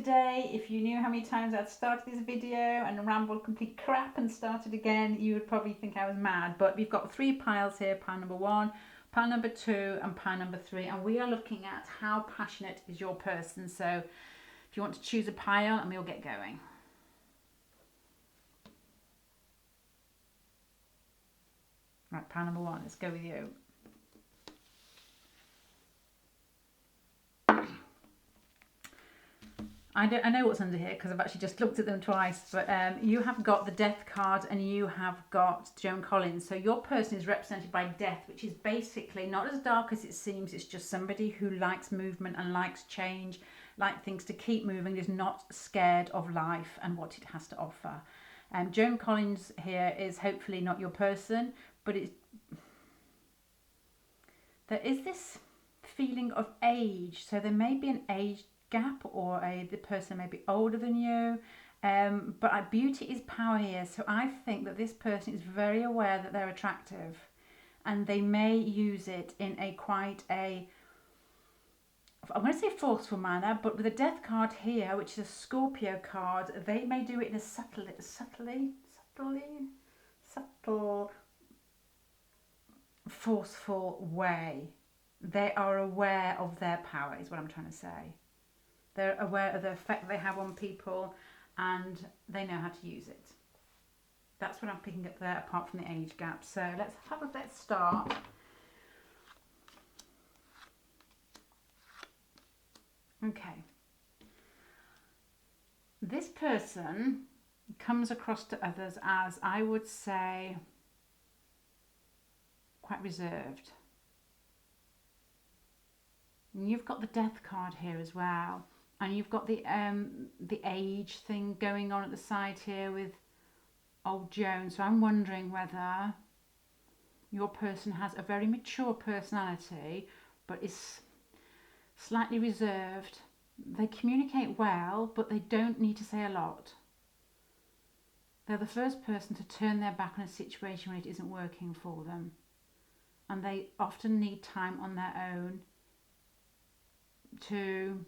today. If you knew how many times I'd started this video and rambled complete crap and started again, you would probably think I was mad. But we've got 3 piles here, pile number 1, pile number 2 and pile number 3, and we are looking at how passionate is your person. So if you want to choose a pile, and we'll get going. Right, pile number 1, let's go with you. I know what's under here because I've actually just looked at them twice, but you have got the death card and you have got Joan Collins. So your person is represented by death, which is basically not as dark as it seems. It's just somebody who likes movement and likes change, like things to keep moving, is not scared of life and what it has to offer. Joan Collins here is hopefully not your person, but there is this feeling of age. So there may be an age gap, or the person may be older than you, but beauty is power here. So I think that this person is very aware that they're attractive, and they may use it in a I'm going to say forceful manner, but with a death card here, which is a Scorpio card, they may do it in a subtle, forceful way. They are aware of their power, is what I'm trying to say. They're aware of the effect they have on people, and they know how to use it. That's what I'm picking up there, apart from the age gap. So let's start. Okay. This person comes across to others as, I would say, quite reserved. And you've got the death card here as well. And you've got the age thing going on at the side here with old Joan. So I'm wondering whether your person has a very mature personality, but is slightly reserved. They communicate well, but they don't need to say a lot. They're the first person to turn their back on a situation when it isn't working for them. And they often need time on their own to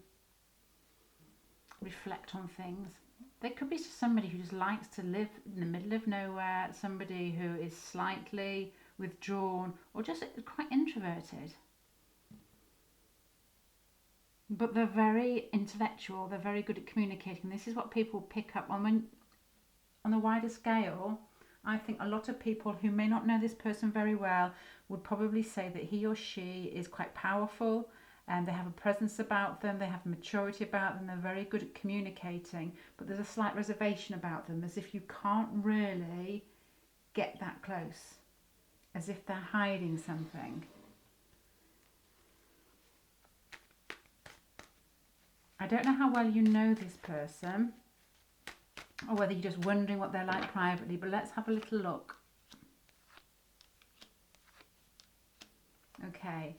reflect on things. They could be somebody who just likes to live in the middle of nowhere, somebody who is slightly withdrawn, or just quite introverted. But they're very intellectual, they're very good at communicating. This is what people pick up on the wider scale. I think a lot of people who may not know this person very well would probably say that he or she is quite powerful, and they have a presence about them, they have maturity about them, they're very good at communicating, but there's a slight reservation about them, as if you can't really get that close, as if they're hiding something. I don't know how well you know this person, or whether you're just wondering what they're like privately, but let's have a little look. Okay.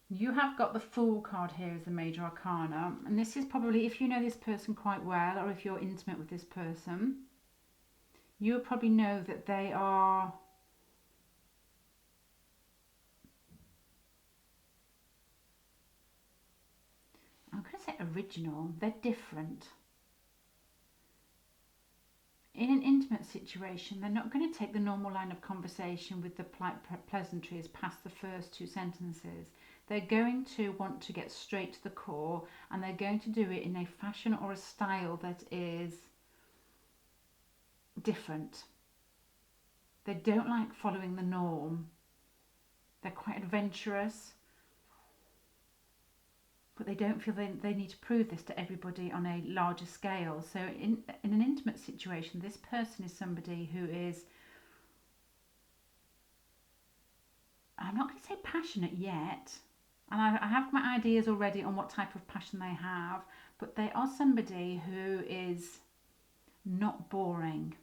You have got the Fool card here as the major arcana, and this is probably, if you know this person quite well, or if you're intimate with this person, you'll probably know that they are I'm going to say original. They're different. In an intimate situation, they're not going to take the normal line of conversation with the pleasantries past the first 2 sentences. They're going to want to get straight to the core, and they're going to do it in a fashion or a style that is different. They don't like following the norm. They're quite adventurous, but they don't feel they need to prove this to everybody on a larger scale. So in an intimate situation, this person is somebody who is, I'm not going to say passionate yet, and I have my ideas already on what type of passion they have, but they are somebody who is not boring.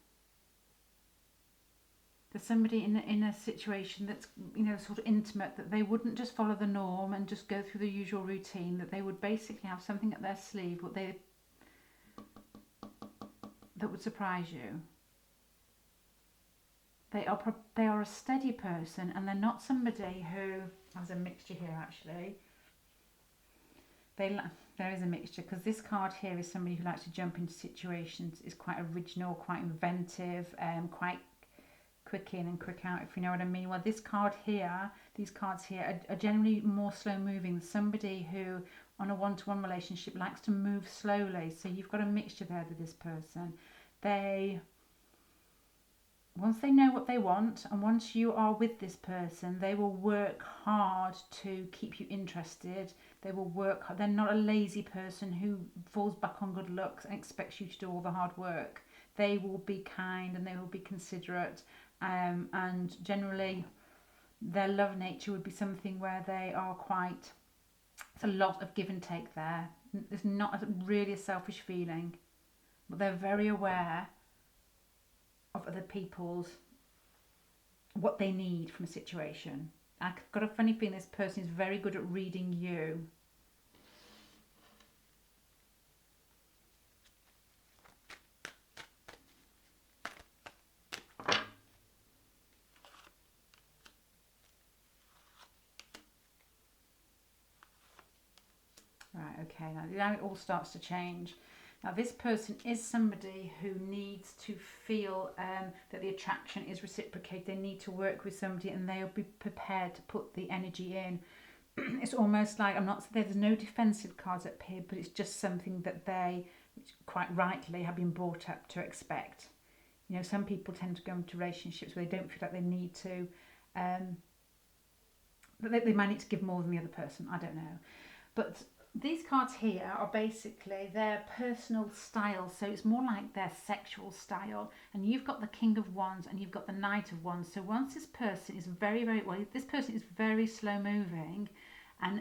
There's somebody in a situation that's, you know, sort of intimate, that they wouldn't just follow the norm and just go through the usual routine, that they would basically have something up their sleeve that would surprise you. They are a steady person, and they're not somebody who has a mixture here actually. there is a mixture, because this card here is somebody who likes to jump into situations, is quite original, quite inventive, quite quick in and quick out, if you know what I mean. Well, these cards here are generally more slow moving. Somebody who on a one-to-one relationship likes to move slowly. So you've got a mixture there with this person. Once they know what they want, and once you are with this person, they will work hard to keep you interested. They will work hard. They're not a lazy person who falls back on good looks and expects you to do all the hard work. They will be kind and they will be considerate, and generally their love nature would be something where they are quite, it's a lot of give and take there. There's not really a selfish feeling, but they're very aware of other people's, what they need from a situation. I've got a funny feeling this person is very good at reading you. Right, okay, now it all starts to change. Now this person is somebody who needs to feel that the attraction is reciprocated. They need to work with somebody and they'll be prepared to put the energy in. It's almost like, there's no defensive cards up here, but it's just something that they, quite rightly, have been brought up to expect. You know, some people tend to go into relationships where they don't feel like they need to, but they might need to give more than the other person, I don't know. But these cards here are basically their personal style, so it's more like their sexual style. And you've got the King of Wands and you've got the Knight of Wands. So once this person is this person is very slow moving and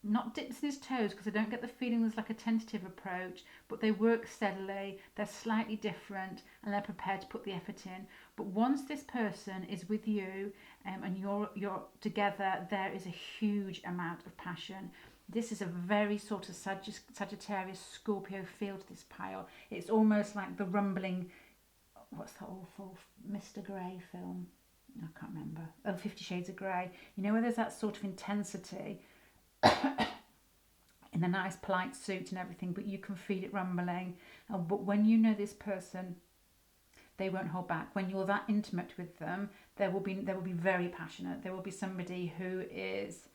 not dips in his toes, because I don't get the feeling there's like a tentative approach, but they work steadily, they're slightly different, and they're prepared to put the effort in. But once this person is with you, and you're together, there is a huge amount of passion. This is a very sort of Sagittarius, Scorpio feel to this pile. It's almost like the rumbling, what's that awful Mr. Grey film? I can't remember. Oh, 50 Shades of Grey. You know, where there's that sort of intensity in a nice polite suit and everything, but you can feel it rumbling. But when you know this person, they won't hold back. When you're that intimate with them, they will be very passionate. There will be somebody who is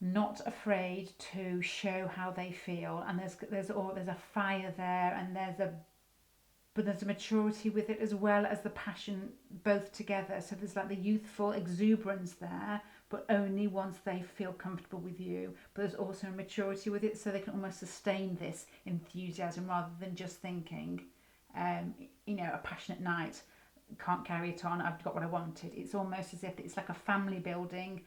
not afraid to show how they feel, and there's a fire there, and there's a maturity with it as well as the passion, both together. So there's like the youthful exuberance there, but only once they feel comfortable with you. But there's also a maturity with it, so they can almost sustain this enthusiasm rather than just thinking, a passionate night, can't carry it on, I've got what I wanted. It's almost as if it's like a family building,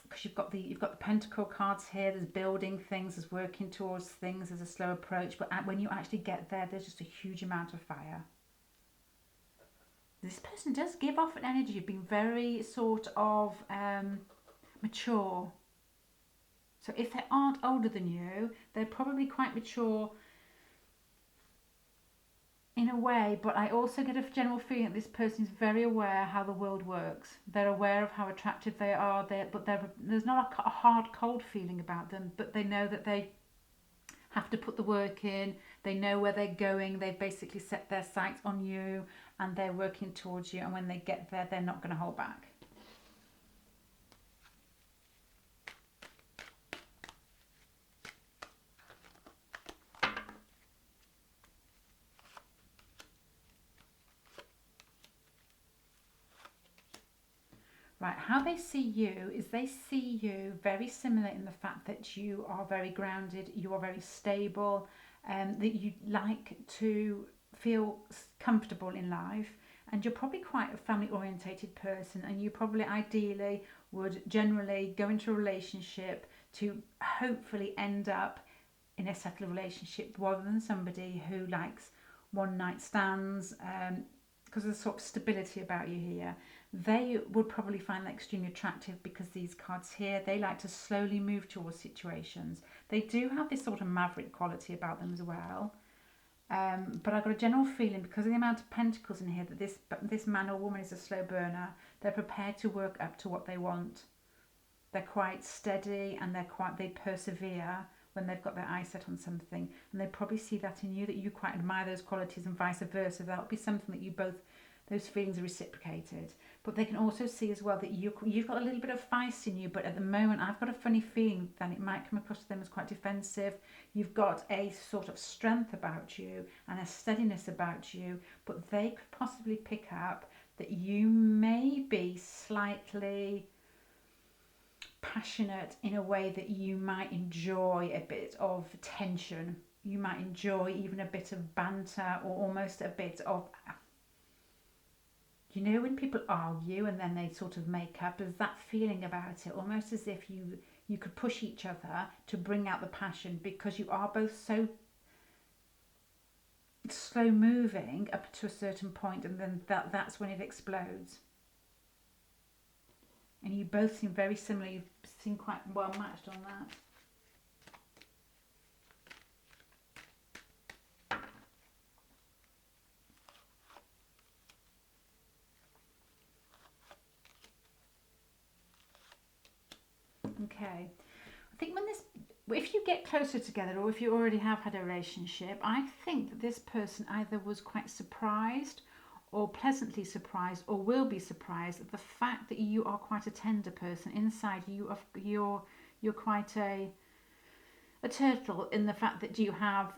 because you've got the Pentacle cards here. There's building things, there's working towards things, there's a slow approach, but when you actually get there, there's just a huge amount of fire. This person does give off an energy of being very sort of mature. So if they aren't older than you, they're probably quite mature in a way, but I also get a general feeling that this person is very aware how the world works. They're aware of how attractive they are, but there's not a hard, cold feeling about them, but they know that they have to put the work in. They know where they're going. They've basically set their sights on you and they're working towards you, and when they get there, they're not going to hold back. Right, how they see you is they see you very similar in the fact that you are very grounded, you are very stable, that you like to feel comfortable in life, and you're probably quite a family orientated person, and you probably ideally would generally go into a relationship to hopefully end up in a settled relationship rather than somebody who likes one night stands, because there's sort of stability about you here. They would probably find that extremely attractive because these cards here, they like to slowly move towards situations. They do have this sort of maverick quality about them as well. But I've got a general feeling, because of the amount of pentacles in here, that this man or woman is a slow burner. They're prepared to work up to what they want. They're quite steady and they persevere when they've got their eyes set on something, and they probably see that in you, that you quite admire those qualities, and vice versa. That'll be something that you both, those feelings are reciprocated. But they can also see as well that you've got a little bit of feist in you, but at the moment I've got a funny feeling that it might come across to them as quite defensive. You've got a sort of strength about you and a steadiness about you, but they could possibly pick up that you may be slightly passionate in a way that you might enjoy a bit of tension. You might enjoy even a bit of banter, or almost a bit of, you know, when people argue and then they sort of make up, there's that feeling about it, almost as if you could push each other to bring out the passion, because you are both so slow moving up to a certain point, and then that's when it explodes. And you both seem very similar. You seem quite well matched on that. Okay. I think if you get closer together, or if you already have had a relationship, I think that this person either was quite surprised or pleasantly surprised, or will be surprised at the fact that you are quite a tender person. Inside you're quite a turtle, in the fact that you have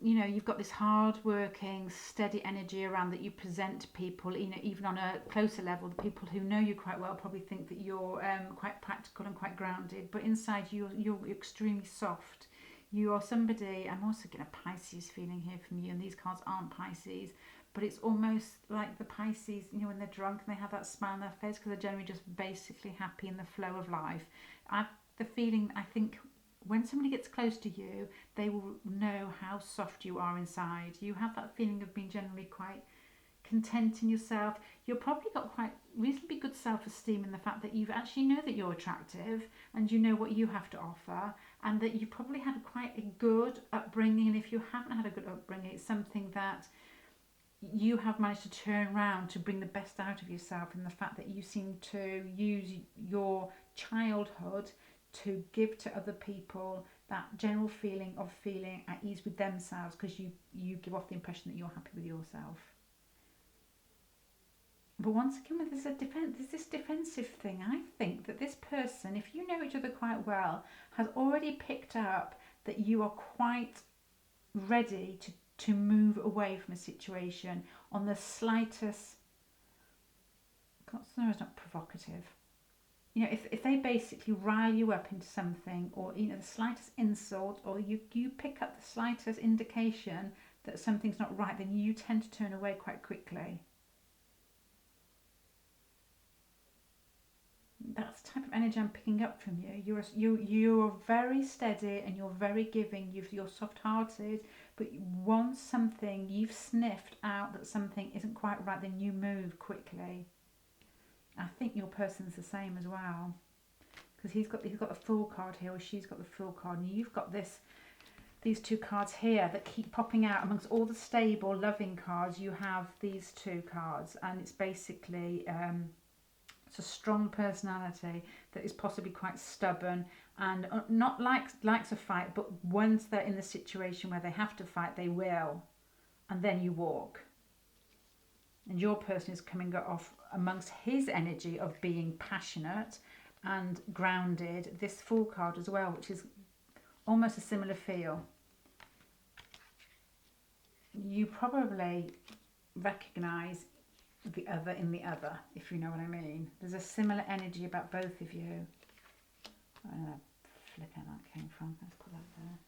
you've got this hard working steady energy around that you present to people. Even on a closer level, the people who know you quite well probably think that you're quite practical and quite grounded, but inside you're extremely soft. You are somebody, I'm also getting a Pisces feeling here from you, and these cards aren't Pisces, but it's almost like the Pisces, when they're drunk and they have that smile on their face, because they're generally just basically happy in the flow of life. I've the feeling, I think, when somebody gets close to you, they will know how soft you are inside. You have that feeling of being generally quite content in yourself. You've probably got quite reasonably good self-esteem in the fact that you actually know that you're attractive, and you know what you have to offer, and that you probably had quite a good upbringing. And if you haven't had a good upbringing, it's something that you have managed to turn around to bring the best out of yourself, in the fact that you seem to use your childhood to give to other people that general feeling of feeling at ease with themselves, because you give off the impression that you're happy with yourself. But once again, there's this defensive thing. I think that this person, if you know each other quite well, has already picked up that you are quite ready to move away from a situation on the slightest, no, it's not provocative. If they basically rile you up into something, or the slightest insult, or you pick up the slightest indication that something's not right, then you tend to turn away quite quickly. That's the type of energy I'm picking up from you. You're very steady and you're very giving. You're soft-hearted, but once you've sniffed out that something isn't quite right, then you move quickly. I think your person's the same as well, because he's got the Fool card here, or she's got the Fool card, and you've got these two cards here that keep popping out amongst all the stable, loving cards. You have these two cards, and it's basically it's a strong personality that is possibly quite stubborn, and not likes a fight, but once they're in the situation where they have to fight, they will, and then you walk. And your person is coming off amongst his energy of being passionate and grounded. This Fool card as well, which is almost a similar feel. You probably recognise the other in the other, if you know what I mean. There's a similar energy about both of you. I don't know where flipping that came from. Let's put that there.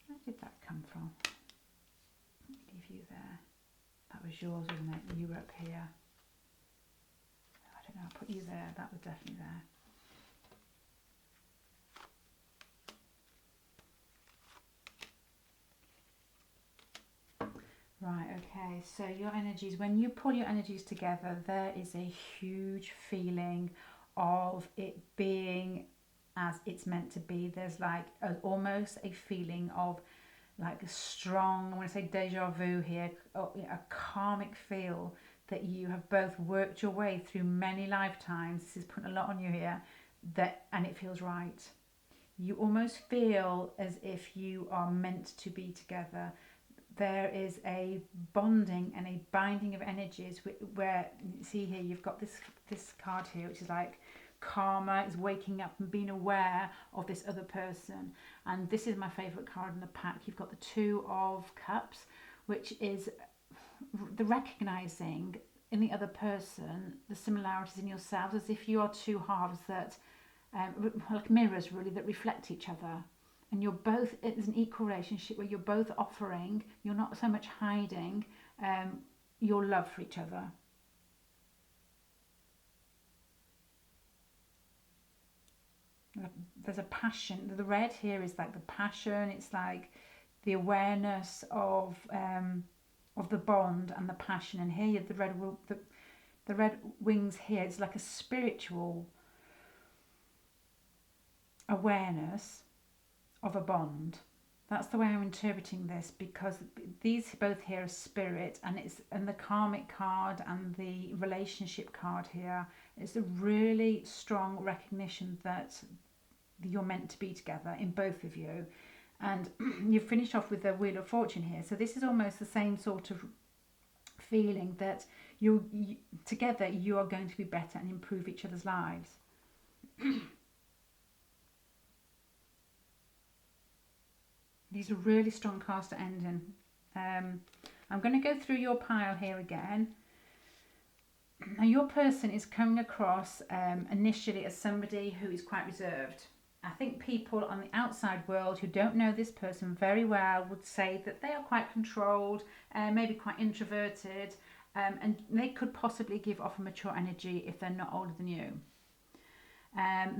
Where did that come from? Leave you there. That was yours, wasn't it? You were up here. I don't know, I'll put you there. That was definitely there. Right, okay, so your energies, when you pull your energies together, there is a huge feeling of it being as it's meant to be. There's like almost a feeling of like a strong, I want to say deja vu here, a karmic feel that you have both worked your way through many lifetimes. This is putting a lot on you here, and it feels right. You almost feel as if you are meant to be together. There is a bonding and a binding of energies where see here you've got this card here, which is like karma is waking up and being aware of this other person. And this is my favorite card in the pack. You've got the Two of Cups, which is the recognizing in the other person the similarities in yourselves, as if you are two halves that like mirrors really, that reflect each other. And you're both, it's an equal relationship where you're both offering, you're not so much hiding your love for each other. There's a passion. The red here is like the passion. It's like the awareness of the bond and the passion. And here the red wings here. It's like a spiritual awareness of a bond. That's the way I'm interpreting this, because these both here are spirit, and the karmic card and the relationship card here is a really strong recognition that you're meant to be together in both of you. And you finish off with the Wheel of Fortune here, so this is almost the same sort of feeling that you together you are going to be better and improve each other's lives. These are really strong cards to end in. I'm going to go through your pile here again. Now, your person is coming across initially as somebody who is quite reserved. I think people on the outside world who don't know this person very well would say that they are quite controlled, maybe quite introverted, and they could possibly give off a mature energy if they're not older than you.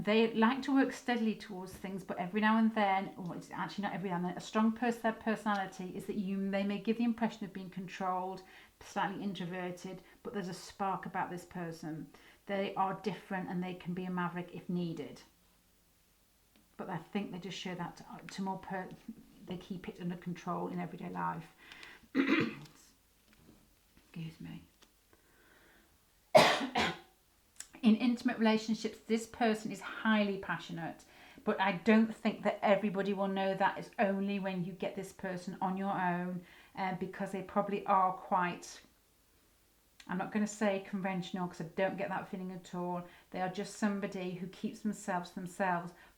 They like to work steadily towards things, but every now and then, or it's actually not every now and then, a strong their personality is that they may give the impression of being controlled, slightly introverted, but there's a spark about this person. They are different and they can be a maverick if needed. But I think they just show that to more they keep it under control in everyday life. Excuse me. In intimate relationships, this person is highly passionate, but I don't think that everybody will know that. It's only when you get this person on your own, because they probably are quite, I'm not going to say conventional because I don't get that feeling at all. They are just somebody who keeps themselves,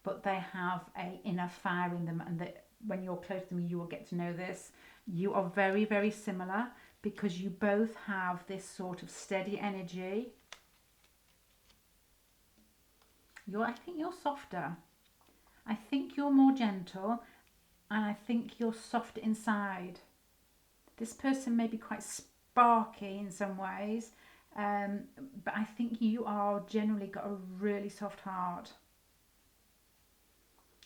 but they have an inner fire in them, and that when you're close to them, you will get to know this. You are very, very similar because you both have this sort of steady energy. I think you're softer. I think you're more gentle, and I think you're softer inside. This person may be quite sparky in some ways, but I think you are generally got a really soft heart.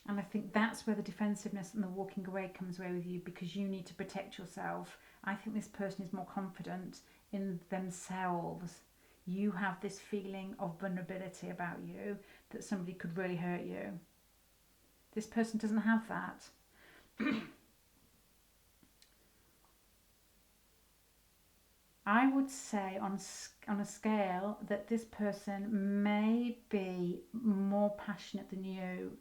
And I think that's where the defensiveness and the walking away comes away with you, because you need to protect yourself. I think this person is more confident in themselves. You have this feeling of vulnerability about you, that somebody could really hurt you. This person doesn't have that. I would say on a scale that this person may be more passionate than you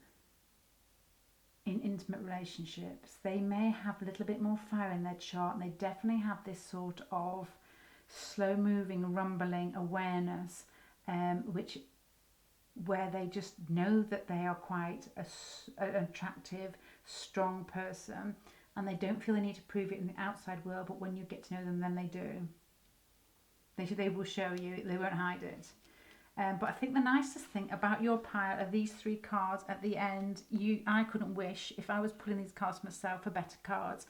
in intimate relationships. They may have a little bit more fire in their chart, and they definitely have this sort of slow moving, rumbling awareness, where they just know that they are quite an attractive, strong person, and they don't feel the need to prove it in the outside world, but when you get to know them, then they do. They will show you, they won't hide it. But I think the nicest thing about your pile of these three cards at the end, I couldn't wish, if I was pulling these cards myself, for better cards.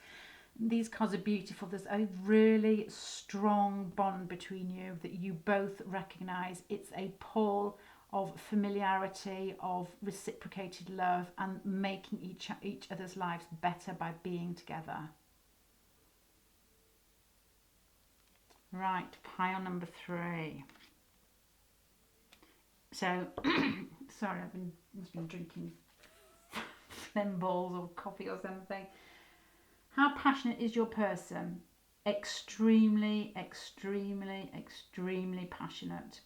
These cards are beautiful. There's a really strong bond between you that you both recognise. It's a pull of familiarity, of reciprocated love, and making each other's lives better by being together. Right, pile number 3. So, sorry, must have been drinking phlegm balls or coffee or something. How passionate is your person? Extremely, extremely, extremely passionate.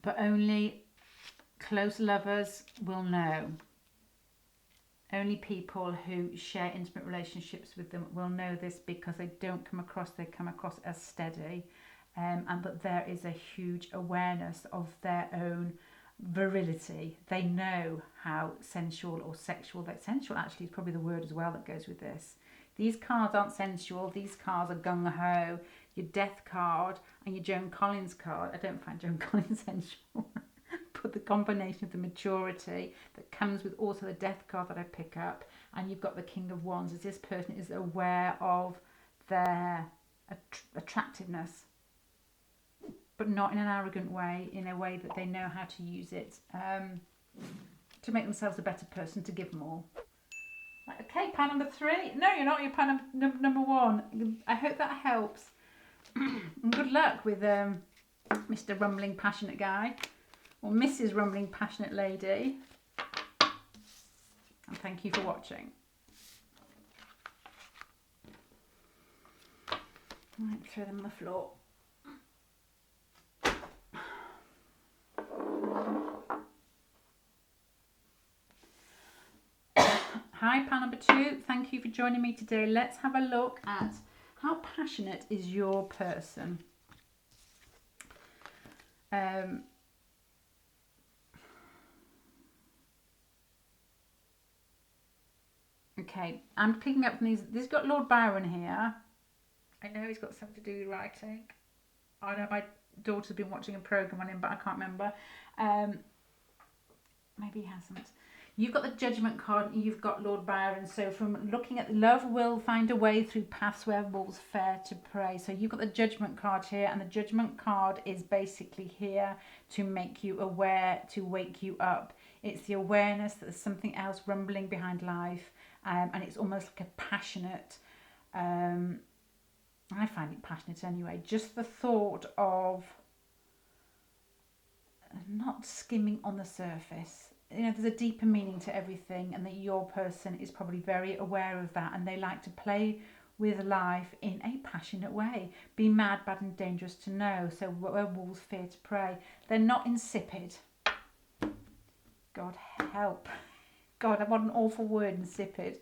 But only close lovers will know. Only people who share intimate relationships with them will know this, because they come across as steady, and that there is a huge awareness of their own virility. They know how sensual or sexual, that sensual actually is probably the word as well that goes with this. These cards aren't sensual, these cards are gung-ho. Your Death card and your Joan Collins card. I don't find Joan Collins sensual. But the combination of the maturity that comes with also the Death card that I pick up, and you've got the King of Wands, as this person is aware of their attractiveness, but not in an arrogant way, in a way that they know how to use it to make themselves a better person, to give more. Right, okay, pile number 3. No, you're not. You're pile number 1. I hope that helps. And good luck with Mr. Rumbling Passionate Guy, or Mrs. Rumbling Passionate Lady. And thank you for watching. Right, throw them on the floor. Hi, pal number 2. Thank you for joining me today. Let's have a look at how passionate is your person. Okay, I'm picking up from these. This has got Lord Byron here. I know he's got something to do with writing. I know my daughter's been watching a programme on him, but I can't remember. Maybe he hasn't. You've got the Judgment card and you've got Lord Byron. So from looking at love will find a way through paths where walls fair to pray. So you've got the Judgment card here, and the Judgment card is basically here to make you aware, to wake you up. It's the awareness that there's something else rumbling behind life, and it's almost like a passionate, I find it passionate anyway, just the thought of not skimming on the surface. You know, there's a deeper meaning to everything, and that your person is probably very aware of that, and they like to play with life in a passionate way. Be mad, bad and dangerous to know. So where wolves fear to prey. They're not insipid. God help. God, what an awful word, insipid.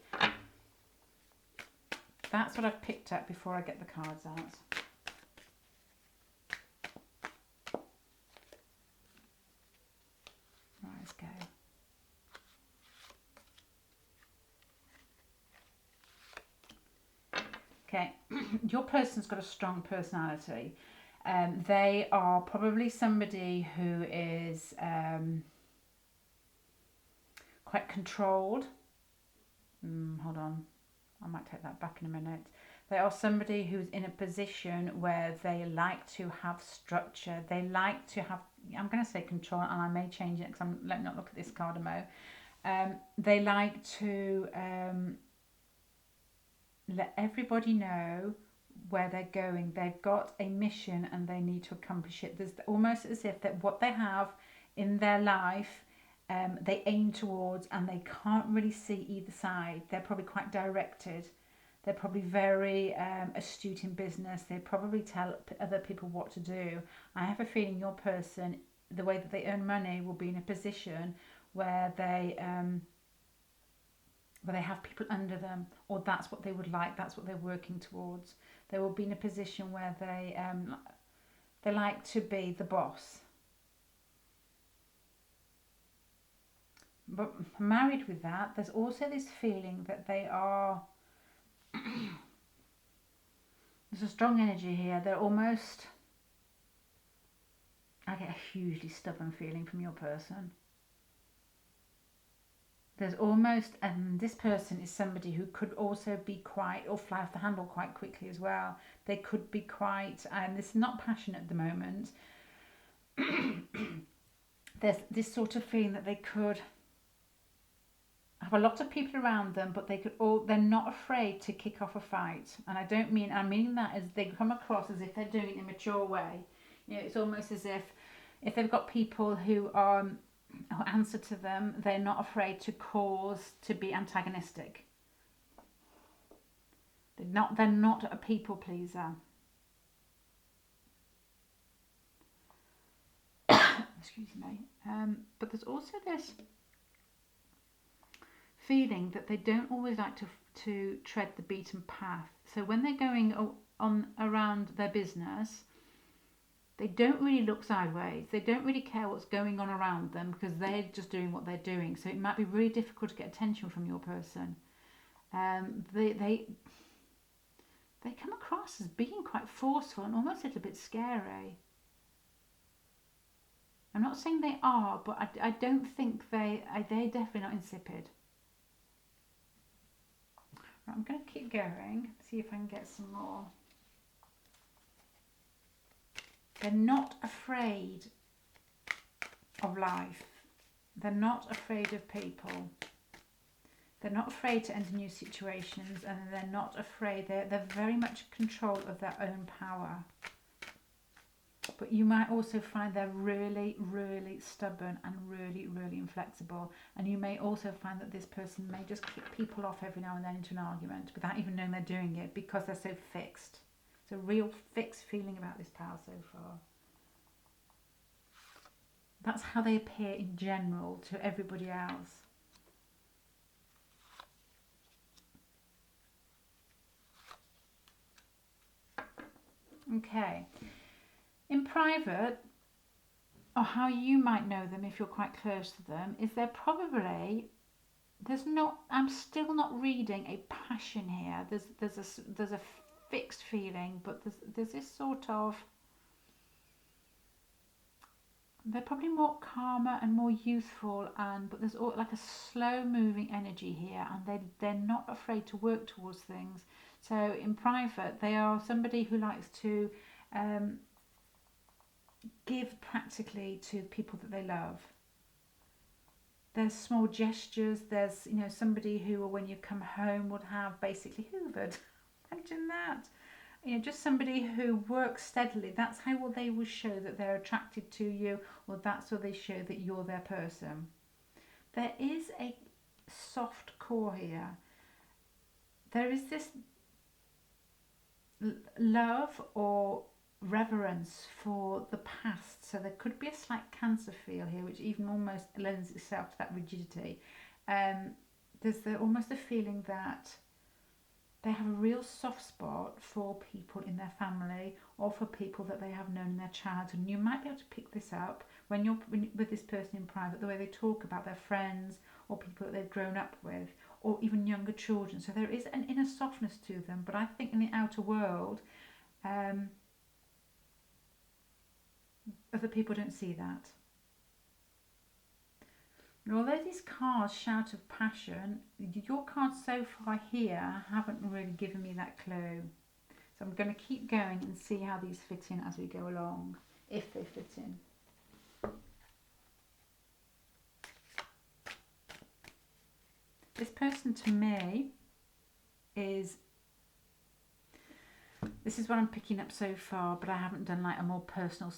That's what I've picked up before I get the cards out. Right, let's go. Okay, your person's got a strong personality. They are probably somebody who is quite controlled. Hold on, I might take that back in a minute. They are somebody who's in a position where they like to have structure. They like to have, I'm going to say control, and I may change it because let me not look at this card a mo. They like to let everybody know where they're going. They've got a mission and they need to accomplish it. There's almost as if that what they have in their life, they aim towards, and they can't really see either side. They're probably quite directed. They're probably very astute in business. They probably tell other people what to do. I have a feeling your person, the way that they earn money, will be in a position where they have people under them, or that's what they would like, that's what they're working towards. They will be in a position where they like to be the boss. But married with that, there's also this feeling that they are, there's a strong energy here. They're almost, I get a hugely stubborn feeling from your person. There's almost, and this person is somebody who could also be quite, or fly off the handle quite quickly as well. They could be quite, and this is not passionate at the moment. There's this sort of feeling that they could have a lot of people around them, but they're not afraid to kick off a fight. And I'm meaning that as they come across as if they're doing it in a mature way. You know, it's almost as if they've got people who are or answer to them. They're not afraid to be antagonistic. They're not a people pleaser. Excuse me. But there's also this feeling that they don't always like to tread the beaten path. So when they're going on around their business, they don't really look sideways. They don't really care what's going on around them because they're just doing what they're doing. So it might be really difficult to get attention from your person. They come across as being quite forceful and almost a little bit scary. I'm not saying they are, but I don't think they're definitely not insipid. Right, I'm going to keep going, see if I can get some more. They're not afraid of life. They're not afraid of people. They're not afraid to enter new situations, and they're not afraid. They're very much in control of their own power. But you might also find they're really, really stubborn and really, really inflexible. And you may also find that this person may just kick people off every now and then into an argument without even knowing they're doing it because they're so fixed. It's a real fixed feeling about this power so far. That's how they appear in general to everybody else. Okay. In private, or how you might know them if you're quite close to them, is I'm still not reading a passion here. There's a fixed feeling, but there's this sort of, they're probably more calmer and more youthful, but there's like a slow moving energy here, and they're not afraid to work towards things. So in private, they are somebody who likes to give practically to people that they love. There's small gestures. There's somebody who, when you come home, would have basically hoovered. Imagine that. Just somebody who works steadily. That's how they will show that they're attracted to you, or that's how they show that you're their person. There is a soft core here. There is this love or reverence for the past. So there could be a slight Cancer feel here, which even almost lends itself to that rigidity. There's almost a feeling that they have a real soft spot for people in their family or for people that they have known in their childhood. And you might be able to pick this up when you're with this person in private, the way they talk about their friends or people that they've grown up with, or even younger children. So there is an inner softness to them, but I think in the outer world, other people don't see that. And although these cards shout of passion, your cards so far here haven't really given me that clue. So I'm going to keep going and see how these fit in as we go along, if they fit in. This person to me this is what I'm picking up so far, but I haven't done like a more personal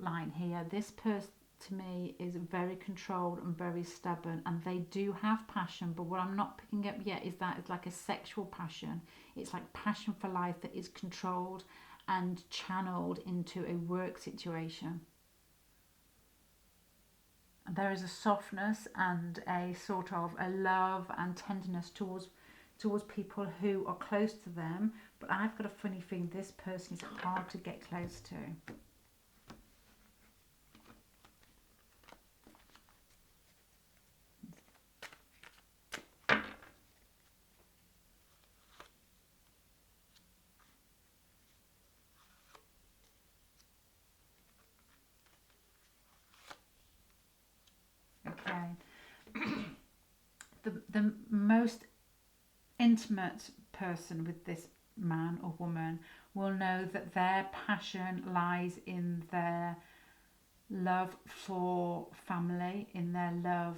line here. This person to me is very controlled and very stubborn, and they do have passion, but what I'm not picking up yet is that it's like a sexual passion. It's like passion for life that is controlled and channeled into a work situation. And there is a softness and a sort of a love and tenderness towards people who are close to them, but I've got a funny feeling this person is hard to get close to. The most intimate person with this man or woman will know that their passion lies in their love for family, in their love.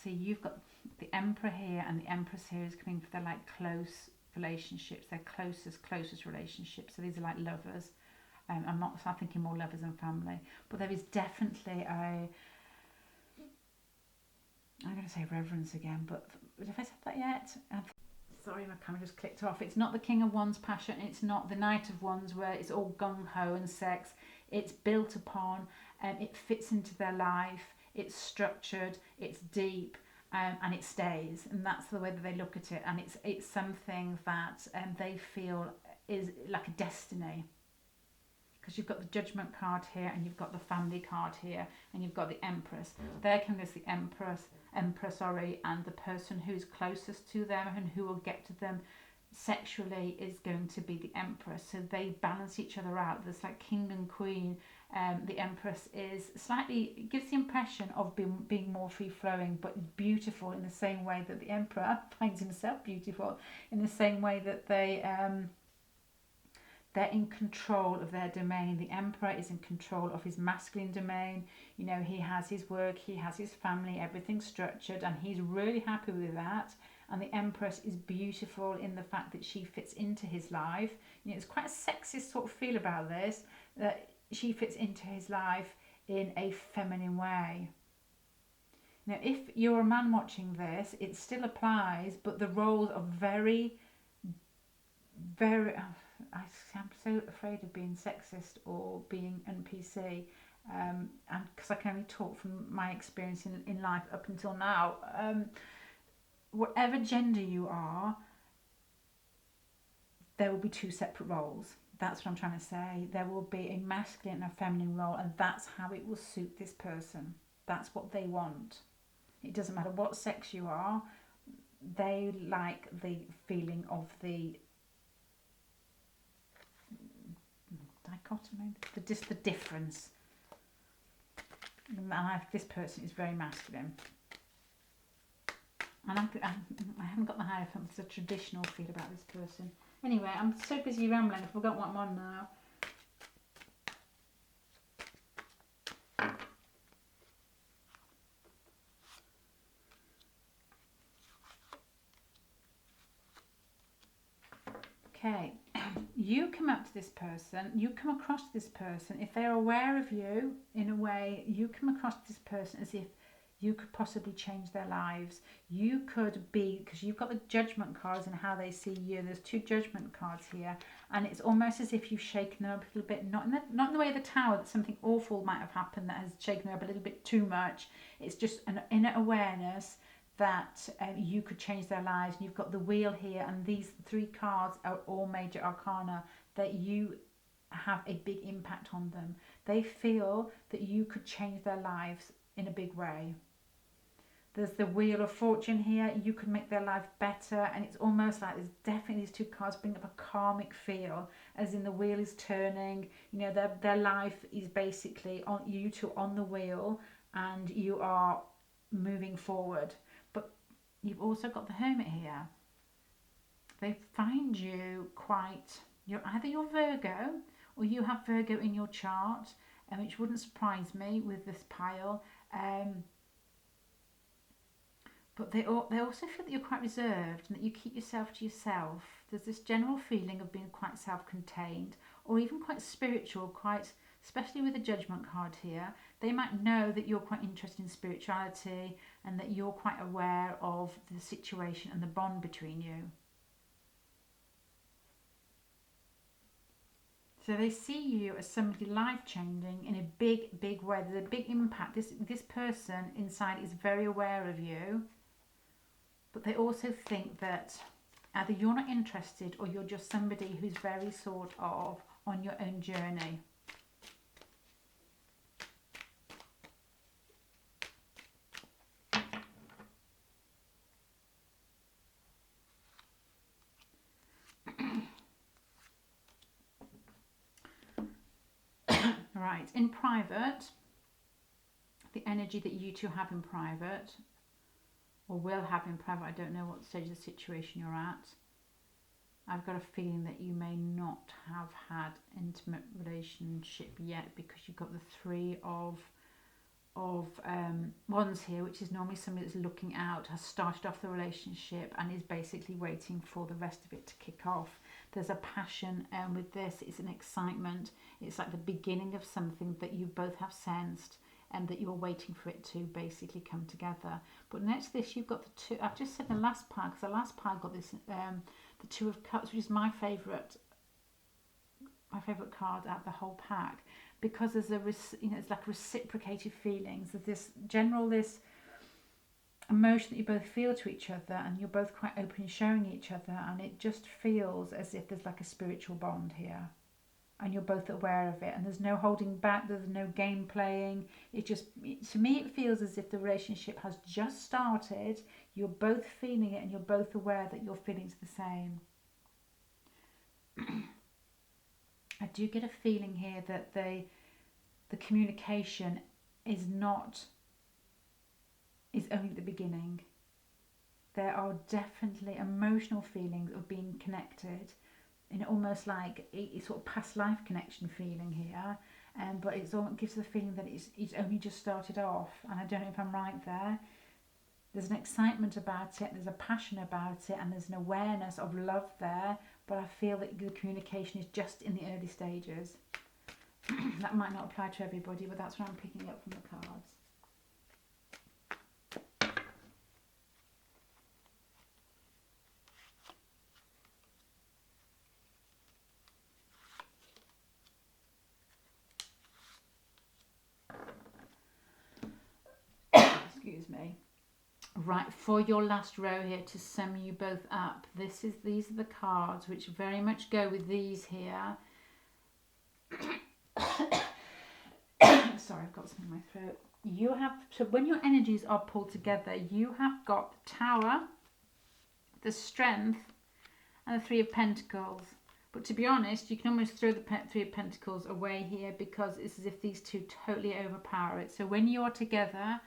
So you've got the Emperor here, and the Empress here is coming for their like close relationships, their closest relationships. So these are like lovers. I'm not thinking more lovers and family, but there is definitely a, I'm going to say reverence again, but have I said that yet? Sorry, my camera just clicked off. It's not the King of Wands passion. It's not the Knight of Wands where it's all gung-ho and sex. It's built upon, it fits into their life. It's structured. It's deep, and it stays. And that's the way that they look at it. And it's something that they feel is like a destiny. Because you've got the Judgment card here, and you've got the Family card here, and you've got the Empress. There comes the Empress, and the person who's closest to them and who will get to them sexually is going to be the Empress. So they balance each other out. There's like King and Queen. The Empress is slightly, gives the impression of being more free-flowing, but beautiful in the same way that the Emperor finds himself beautiful, in the same way that they're in control of their domain. The Emperor is in control of his masculine domain. You know, he has his work, he has his family, everything's structured, and he's really happy with that. And the Empress is beautiful in the fact that she fits into his life. You know, it's quite a sexist sort of feel about this, that she fits into his life in a feminine way. Now, if you're a man watching this, it still applies, but the roles are very, very... I'm so afraid of being sexist or being NPC, and because I can only talk from my experience in life up until now. Whatever gender you are, there will be two separate roles. That's what I'm trying to say. There will be a masculine and a feminine role, and that's how it will suit this person. That's what they want. It doesn't matter what sex you are. They like the feeling of the dichotomy, the difference. And this person is very masculine, and I haven't got the Hierophant. It's a traditional feel about this person. Anyway, I'm so busy rambling, I forgot what I'm on now. Okay, you come up to this person, you come across this person, if they're aware of you, in a way, you come across this person as if you could possibly change their lives. You could be, because you've got the Judgment cards and how they see you. There's two Judgment cards here, and it's almost as if you've shaken them up a little bit. Not in the way of the Tower, that something awful might have happened that has shaken them up a little bit too much. It's just an inner awareness that you could change their lives. And you've got the Wheel here, and these three cards are all major arcana, that you have a big impact on them. They feel that you could change their lives in a big way. There's the Wheel of Fortune here. You could make their life better, and it's almost like there's definitely these two cards bring up a karmic feel, as in the wheel is turning. You know, their life is basically on you two on the wheel, and you are moving forward. But you've also got the Hermit here. They find you quite... You're Virgo, or you have Virgo in your chart, which wouldn't surprise me with this pile. But they also feel that you're quite reserved and that you keep yourself to yourself. There's this general feeling of being quite self-contained, or even quite spiritual, quite, especially with the Judgment card here. They might know that you're quite interested in spirituality and that you're quite aware of the situation and the bond between you. So they see you as somebody life-changing in a big, big way. There's a big impact. This person inside is very aware of you, but they also think that either you're not interested or you're just somebody who's very sort of on your own journey. Right, in private, the energy that you two have in private, or will have in private, I don't know what stage of the situation you're at. I've got a feeling that you may not have had intimate relationship yet, because you've got the Three of of Wands here, which is normally somebody that's looking out, has started off the relationship and is basically waiting for the rest of it to kick off. There's a passion with this. It's an excitement. It's like the beginning of something that you both have sensed and that you're waiting for it to basically come together. But next to this, you've got the two. I've just said the last pile, because the last pile got this, the Two of Cups, which is my favourite card out of the whole pack, because there's it's like reciprocated feelings. There's this emotion that you both feel to each other, and you're both quite open in showing each other, and it just feels as if there's like a spiritual bond here, and you're both aware of it, and there's no holding back, there's no game playing. To me it feels as if the relationship has just started. You're both feeling it, and you're both aware that your feelings are the same. I do get a feeling here that the communication is only the beginning. There are definitely emotional feelings of being connected, in almost like a sort of past life connection feeling here, but it gives the feeling that it's only just started off, and I don't know if I'm right there. There's an excitement about it, there's a passion about it, and there's an awareness of love there, but I feel that the communication is just in the early stages. That might not apply to everybody, but that's what I'm picking up from the cards. Excuse me. Right, for your last row here, to sum you both up, these are the cards which very much go with these here. Sorry, I've got something in my throat. So when your energies are pulled together, you have got the Tower, the Strength, and the Three of Pentacles. But to be honest, you can almost throw the Three of Pentacles away here, because it's as if these two totally overpower it. So when you're together,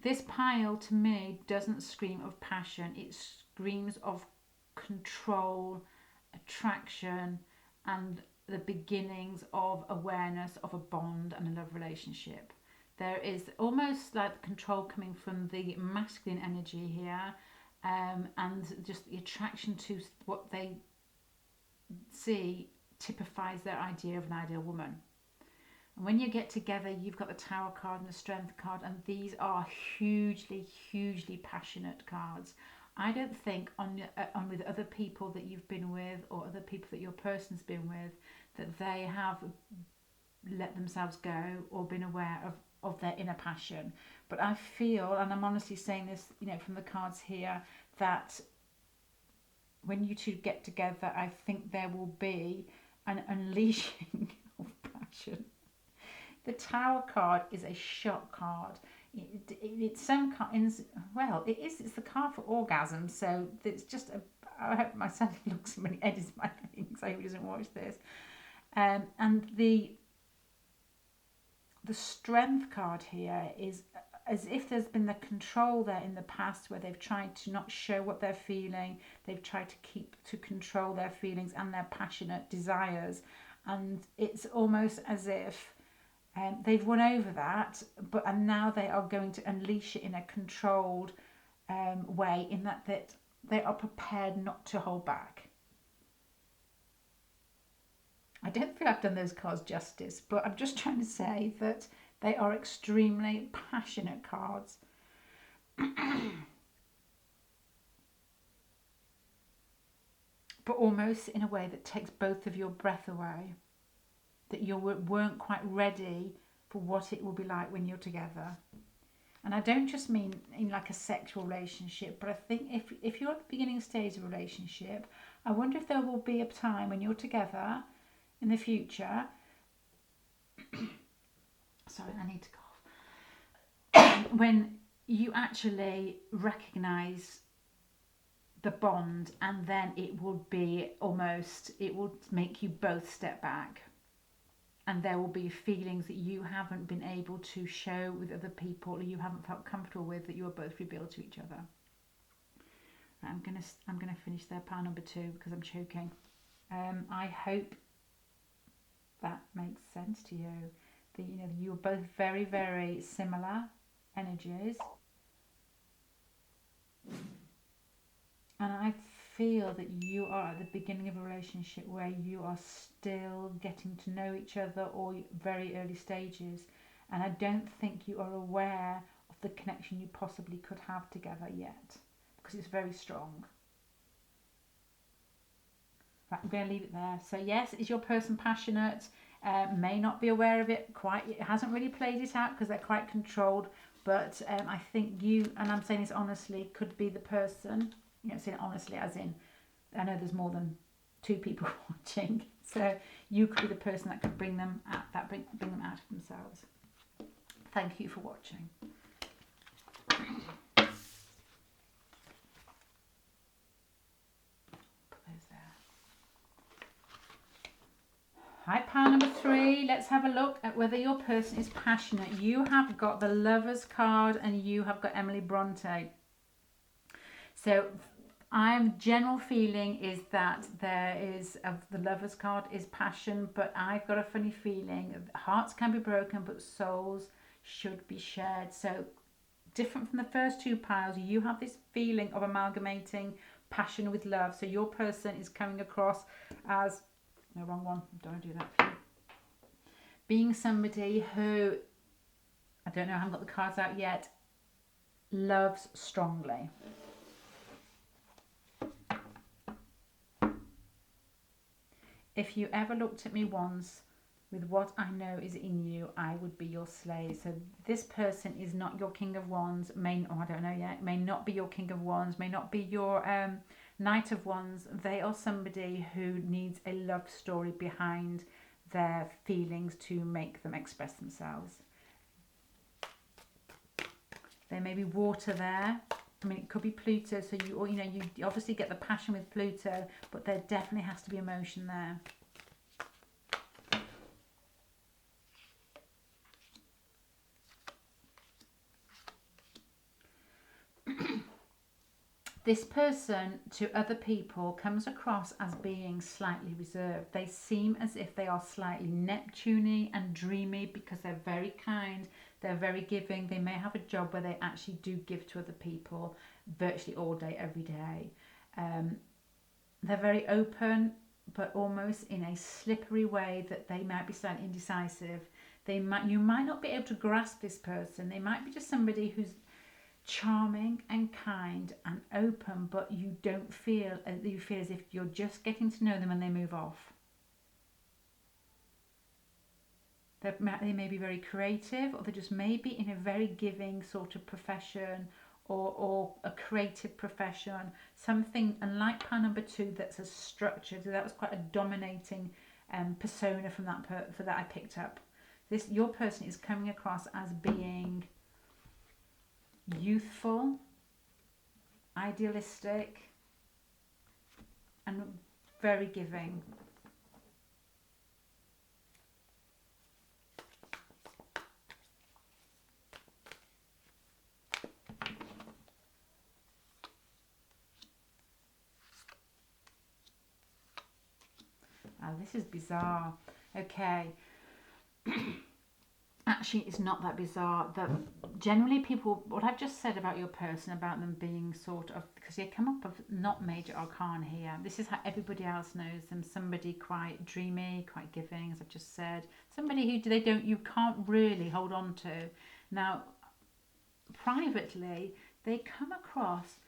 this pile to me doesn't scream of passion. It screams of control, attraction, and the beginnings of awareness of a bond and a love relationship. There is almost like the control coming from the masculine energy here, and just the attraction to what they see typifies their idea of an ideal woman. And when you get together, you've got the Tower card and the Strength card, and these are hugely, hugely passionate cards. I don't think on with other people that you've been with, or other people that your person's been with, that they have let themselves go or been aware of their inner passion. But I feel, and I'm honestly saying this, from the cards here, that when you two get together, I think there will be an unleashing of passion. The Tower card is a shock card. It's some kind. Well, it is. It's the card for orgasm. So it's just I hope my son looks when he edits my things. I hope he doesn't watch this. And the Strength card here is as if there's been the control there in the past, where they've tried to not show what they're feeling. They've tried to control their feelings and their passionate desires, and it's almost as if they've won over that, and now they are going to unleash it in a controlled way, in that they are prepared not to hold back. I don't feel I've done those cards justice, but I'm just trying to say that they are extremely passionate cards. But almost in a way that takes both of your breath away. That you weren't quite ready for what it will be like when you're together. And I don't just mean in like a sexual relationship, but I think if you're at the beginning stage of a relationship, I wonder if there will be a time when you're together in the future. Sorry, I need to cough. When you actually recognise the bond, and then it will make you both step back. And there will be feelings that you haven't been able to show with other people, or you haven't felt comfortable with, that you are both revealed to each other. Right, I'm gonna finish there, pile number 2, because I'm choking. I hope that makes sense to you. you're both very, very similar energies. And I feel that you are at the beginning of a relationship where you are still getting to know each other, or very early stages. And I don't think you are aware of the connection you possibly could have together yet, because it's very strong. Right, I'm going to leave it there. So yes, is your person passionate? May not be aware of it quite. It hasn't really played it out because they're quite controlled. But I think you, and I'm saying this honestly, could be the person. Saying it honestly, as in, I know there's more than two people watching, so you could be the person that could bring them out, bring them out of themselves. Thank you for watching. Right, pile number 3. Let's have a look at whether your person is passionate. You have got the Lovers card and you have got Emily Bronte. So general feeling is that there is, the Lovers card is passion, but I've got a funny feeling hearts can be broken, but souls should be shared. So different from the first two piles, you have this feeling of amalgamating passion with love. So your person is coming across as, no, wrong one, don't do that for you, being somebody who, I don't know, I haven't got the cards out yet, loves strongly. If you ever looked at me once with what I know is in you, I would be your slave. So this person is not your King of Wands, I don't know yet, may not be your King of Wands, may not be your Knight of Wands. They are somebody who needs a love story behind their feelings to make them express themselves. There may be water there. I mean, it could be Pluto, so you obviously get the passion with Pluto, but there definitely has to be emotion there. This person to other people comes across as being slightly reserved. They seem as if they are slightly Neptune-y and dreamy because they're very kind, they're very giving. They may have a job where they actually do give to other people virtually all day, every day. They're very open, but almost in a slippery way that they might be slightly indecisive. You might not be able to grasp this person. They might be just somebody who's charming and kind and open, but you feel as if you're just getting to know them and they move off. They may be very creative, or they just may be in a very giving sort of profession, or a creative profession, something. And like pile number 2, that's a structure. So that was quite a dominating persona from that I picked up. Your person is coming across as being youthful, idealistic, and very giving. Oh, this is bizarre. Okay. Actually, it's not that bizarre. That generally people, what I've just said about your person, about them being sort of, because they come up with not major arcana here. This is how everybody else knows them. Somebody quite dreamy, quite giving, as I've just said. Somebody who you can't really hold on to. Now, privately, they come across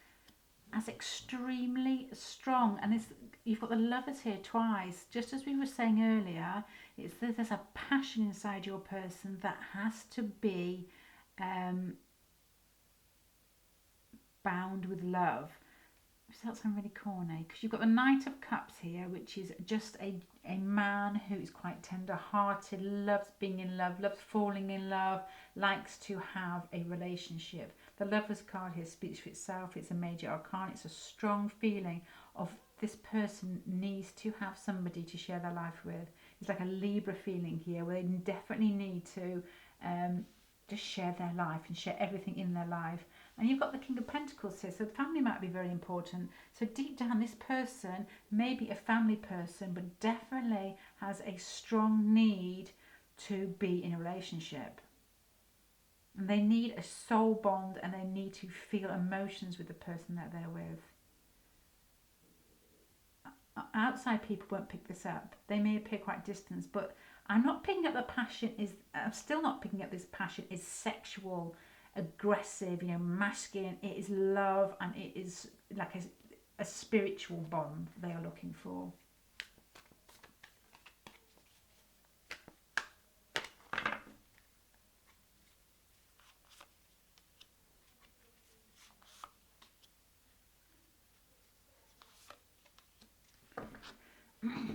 as extremely strong, and you've got the Lovers here twice. Just as we were saying earlier, there's a passion inside your person that has to be bound with love. That sounds really corny, because you've got the Knight of Cups here, which is just a man who is quite tender-hearted, loves being in love, loves falling in love, likes to have a relationship. The Lovers card here speaks for itself. It's a major arcana. It's a strong feeling of this person needs to have somebody to share their life with. It's like a Libra feeling here, where they definitely need to just share their life and share everything in their life. And you've got the King of Pentacles here, so the family might be very important. So deep down, this person may be a family person, but definitely has a strong need to be in a relationship. And they need a soul bond, and they need to feel emotions with the person that they're with. Outside people won't pick this up. They may appear quite distant, but I'm not picking up the passion I'm still not picking up this passion is sexual, aggressive, masculine. It is love, and it is like a spiritual bond they are looking for.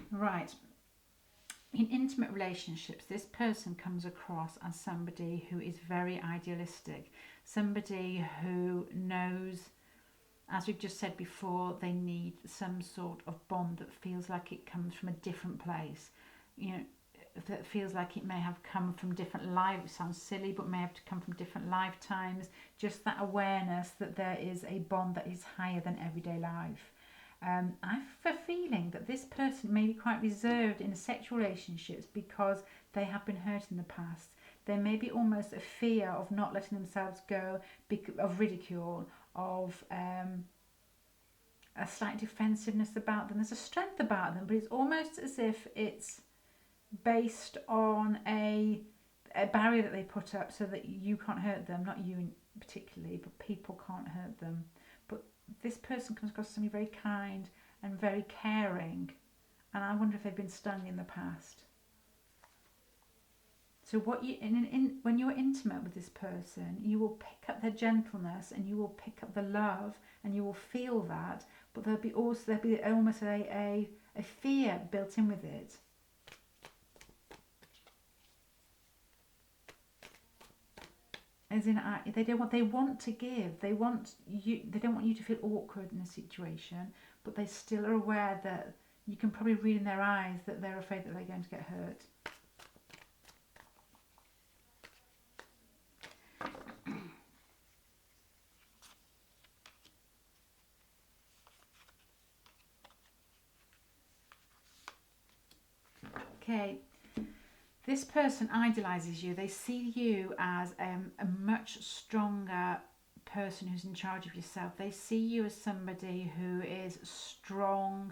Right. In intimate relationships, this person comes across as somebody who is very idealistic, somebody who knows, as we've just said before, they need some sort of bond that feels like it comes from a different place. That feels like it may have come from different lives. It sounds silly, but may have to come from different lifetimes. Just that awareness that there is a bond that is higher than everyday life. I have a feeling that this person may be quite reserved in sexual relationships because they have been hurt in the past. There may be almost a fear of not letting themselves go, of ridicule, of a slight defensiveness about them. There's a strength about them, but it's almost as if it's based on a barrier that they put up so that you can't hurt them. Not you particularly, but people can't hurt them. But this person comes across as somebody very kind and very caring, and I wonder if they've been stung in the past. So when you're intimate with this person, you will pick up their gentleness, and you will pick up the love, and you will feel that. But there'll be almost a fear built in with it. As in, they want to give. They don't want you to feel awkward in a situation, but they still are aware that you can probably read in their eyes that they're afraid that they're going to get hurt. Okay. This person idolizes you. They see you as a much stronger person who's in charge of yourself. They see you as somebody who is strong,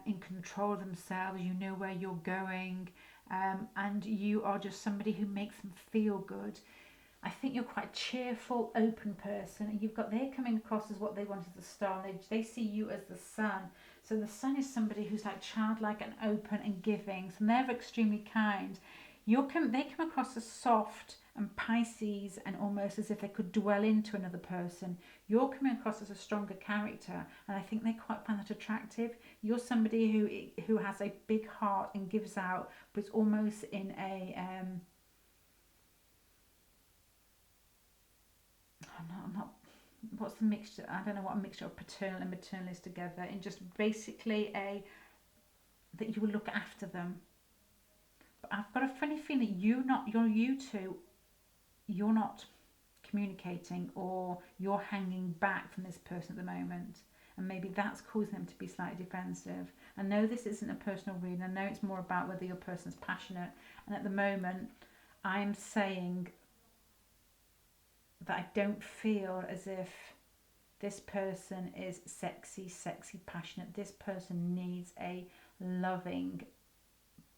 in control of themselves. You know where you're going, and you are just somebody who makes them feel good. I think you're quite a cheerful, open person, and they're coming across as what they want as the star. They see you as the sun. So the sun is somebody who's like childlike and open and giving. So they're extremely kind. They come across as soft and Pisces, and almost as if they could dwell into another person. You're coming across as a stronger character, and I think they quite find that attractive. You're somebody who has a big heart and gives out, but it's almost in a I'm not. What's the mixture? I don't know what a mixture of paternal and maternal is together. In just basically that you will look after them. But I've got a funny feeling you're not communicating, or you're hanging back from this person at the moment, and maybe that's causing them to be slightly defensive. I know this isn't a personal reading. I know it's more about whether your person's passionate, and at the moment, I'm saying that I don't feel as if this person is sexy, passionate. This person needs a loving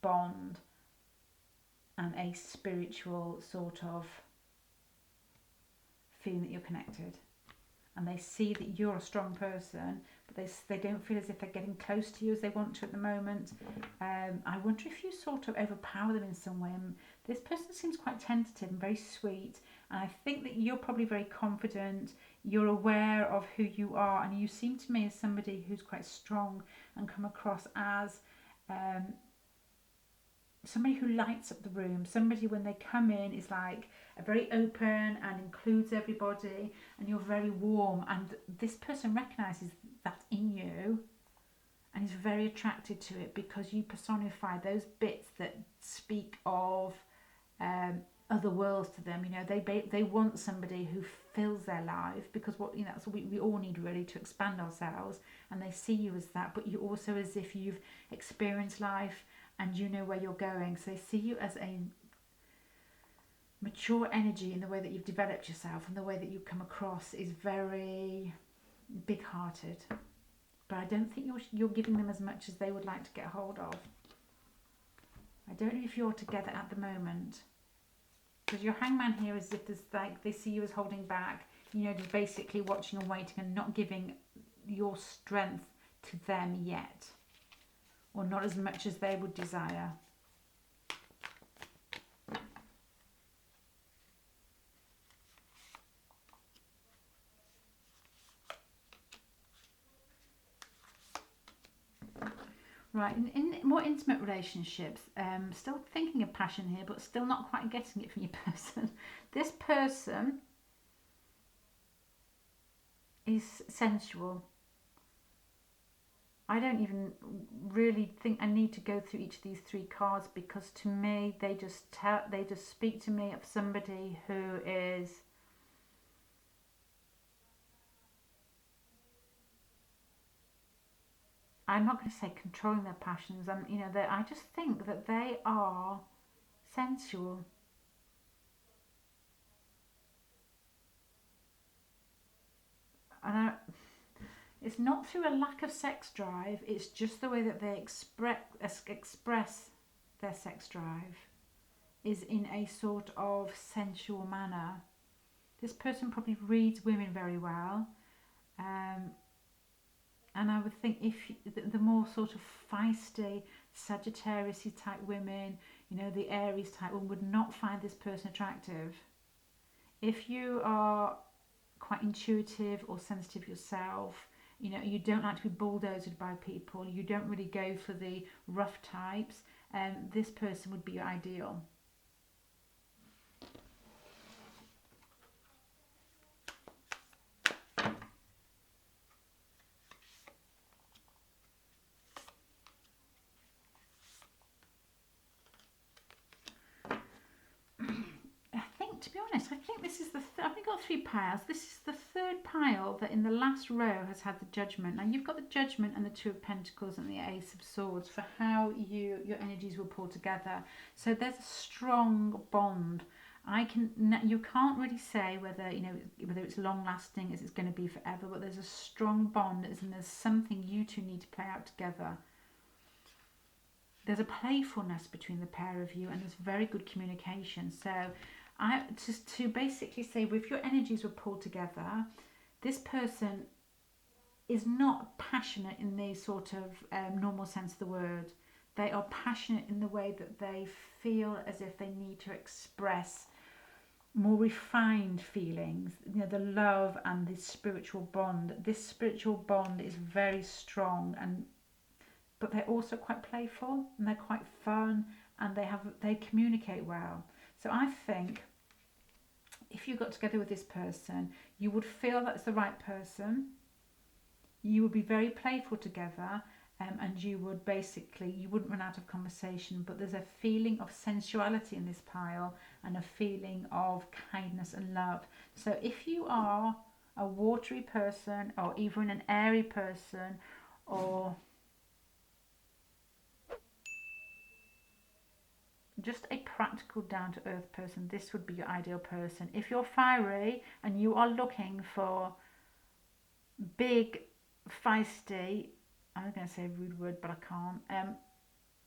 bond and a spiritual sort of feeling that you're connected. And they see that you're a strong person, but they don't feel as if they're getting close to you as they want to at the moment. I wonder if you sort of overpower them in some way. This person seems quite tentative and very sweet, and I think that you're probably very confident. You're aware of who you are, and you seem to me as somebody who's quite strong and come across as somebody who lights up the room. Somebody, when they come in, is like very open and includes everybody, and you're very warm, and this person recognises that in you and is very attracted to it, because you personify those bits that speak of other worlds to them. They want somebody who fills their life, because that's what we all need, really, to expand ourselves, and they see you as that, but you also as if you've experienced life and you know where you're going. So they see you as a mature energy in the way that you've developed yourself and the way that you come across is very big-hearted. But I don't think you're giving them as much as they would like to get hold of. I don't know if you're together at the moment. Because your hangman here is if there's like they see you as holding back, you know, just basically watching and waiting and not giving your strength to them yet. Or not as much as they would desire. Right, in more intimate relationships, still thinking of passion here, but still not quite getting it from your person. This person is sensual. I don't even really think I need to go through each of these three cards, because to me they just speak to me of somebody who is I'm not going to say controlling their passions, and you know, I just think that they are sensual. And it's not through a lack of sex drive, it's just the way that they express their sex drive is in a sort of sensual manner. This person probably reads women very well. And I would think if the more sort of feisty Sagittarius type women, you know, the Aries type one would not find this person attractive. If you are quite intuitive or sensitive yourself, you know, you don't like to be bulldozed by people, you don't really go for the rough types, this person would be your ideal. To be honest, I think this is I've only got three piles. This is the third pile that in the last row has had the Judgment. Now you've got the Judgment and the Two of Pentacles and the Ace of Swords for how your energies will pull together. So there's a strong bond. You can't really say whether, you know, whether it's long lasting as it's going to be forever, but there's a strong bond, and there's something you two need to play out together. There's a playfulness between the pair of you, and there's very good communication. So just to basically say, if your energies were pulled together, this person is not passionate in the sort of normal sense of the word. They are passionate in the way that they feel as if they need to express more refined feelings, you know, the love and the spiritual bond. This spiritual bond is very strong, but they're also quite playful and they're quite fun, and they communicate well. So I think if you got together with this person, you would feel that's the right person. You would be very playful together, and you wouldn't run out of conversation, but there's a feeling of sensuality in this pile and a feeling of kindness and love. So if you are a watery person, or even an airy person, or just a practical, down-to-earth person, this would be your ideal person. If you're fiery and you are looking for big, feisty, I was going to say a rude word, but I can't,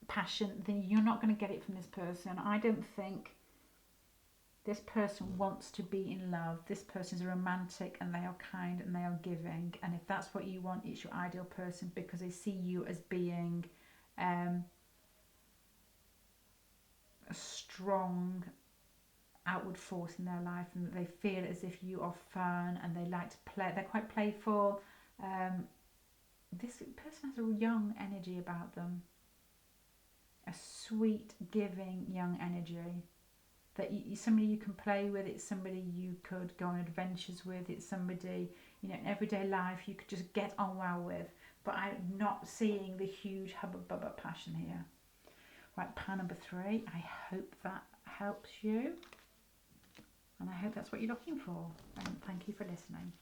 passion, then you're not going to get it from this person. I don't think this person wants to be in love. This person is romantic, and they are kind, and they are giving. And if that's what you want, it's your ideal person, because they see you as being a strong outward force in their life, and that they feel as if you are fun and they like to play. They're quite playful. This person has a young energy about them, a sweet, giving young energy. That somebody you can play with. It's somebody you could go on adventures with. It's somebody, you know, in everyday life you could just get on well with. But I'm not seeing the huge hubba bubba passion here. Right, pile number 3. I hope that helps you, and I hope that's what you're looking for. And thank you for listening.